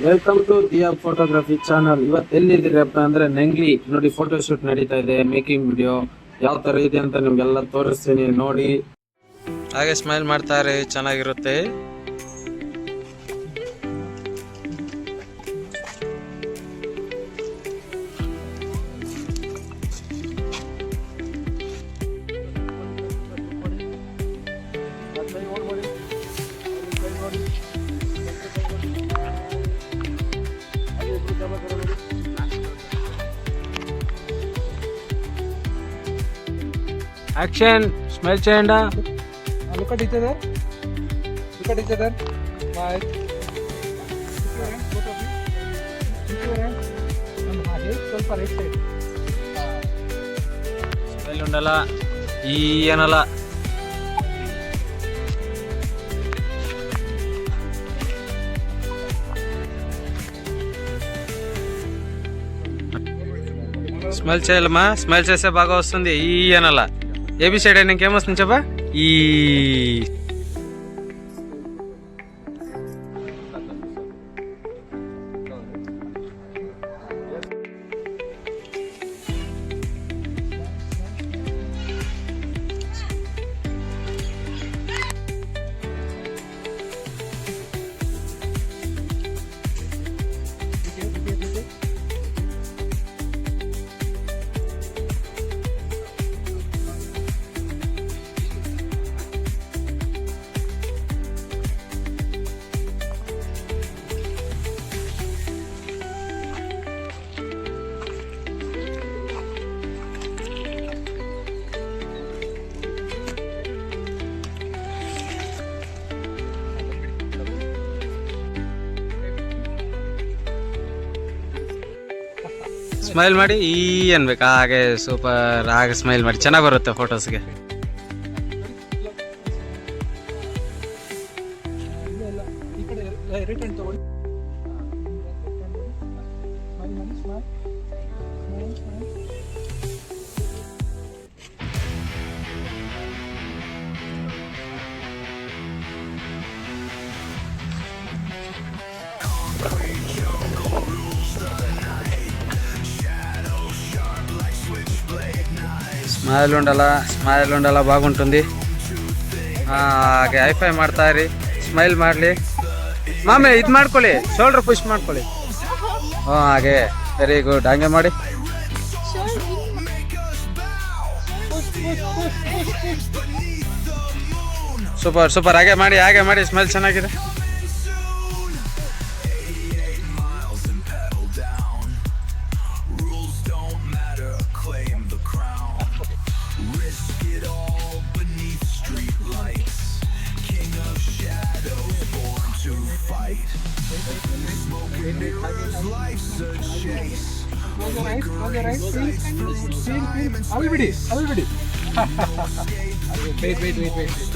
Welcome to Diya photography channel. ಇವತ್ತು ಎಲ್ಲಿದ್ದೀರಪ್ಪ ಅಂದ್ರೆ ನಂಗ್ಲಿ ನೋಡಿ, ಫೋಟೋ ಶೂಟ್ ನಡೀತಾ ಇದೆ, ಮೇಕಿಂಗ್ ವಿಡಿಯೋ ಯಾವ ತರ ಇದೆ ಅಂತ ನಿಮ್ಗೆಲ್ಲ ತೋರಿಸ್ತೀನಿ ನೋಡಿ. ಹಾಗೆ ಸ್ಮೈಲ್ ಮಾಡ್ತಾರೆ, ಚೆನ್ನಾಗಿರುತ್ತೆ. Action! Smile cheyanda. Look at each other. Look at each other. Smile. Put your hand. And head ಸ್ವಲ್ಪ right side. Smile undala. ಈ ಏನಲ್ಲ. స్మైల్ చేయాలమ్మా, స్మైల్ చేస్తే బాగా వస్తుంది. ఈ అనల ఏబి సైడ్ అయినా ఇంకేమొస్తుంది చెప్పా. ఈ ಸ್ಮೈಲ್ ಮಾಡಿ ಈ ಅನ್ಬೇಕು. ಹಾಗೆ ಸೂಪರ್. ಹಾಗೆ ಸ್ಮೈಲ್ ಮಾಡಿ, ಚೆನ್ನಾಗಿ ಬರುತ್ತೆ ಫೋಟೋಸ್ಗೆ. స్మైల్ ఉండాలా బాగుంటుంది. ಹಾಗೆ ಹೈಫೈ ಮಾಡ್ತಾ ಇರಿ, ಸ್ಮೈಲ್ ಮಾಡಲಿ. ಮಾಮೆ ಇದು ಮಾಡ್ಕೊಳ್ಳಿ, ಶೋಲ್ಡರ್ ಪುಷ್ ಮಾಡ್ಕೊಳ್ಳಿ. ಹಾಗೆ ವೆರಿ ಗುಡ್. ಹಂಗೆ ಮಾಡಿ. Super super. ಹಾಗೆ ಮಾಡಿ ಸ್ಮೈಲ್ ಚೆನ್ನಾಗಿದೆ. Already. Wait.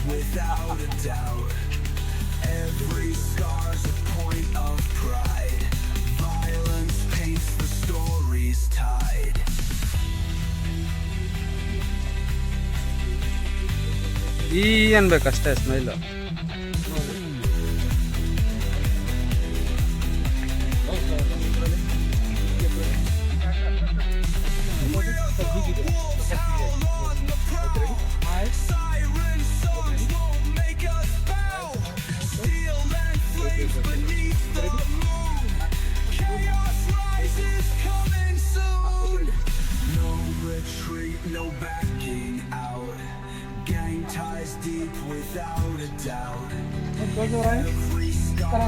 Without a doubt, every scar's a point of pride. Violence paints the story's tide. ಈ ಅನ್ಬೇಕಷ್ಟೇ smile. No backing out. Gang ties deep without a doubt.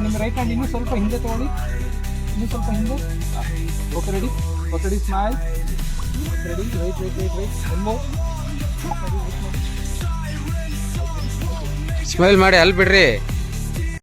ನಿಮ್ಮ right hand ಇನ್ನೂ ಸ್ವಲ್ಪ ಹಿಂದೆ ತಗೊಳ್ಳಿ, ಇನ್ನೂ ಸ್ವಲ್ಪ ಹಿಂದೆ. Okay ready, smile. Ready? wait. One more. Smile ಮಾಡಿ ಅಲ್ಲಿ ಬಿಡ್ರಿ.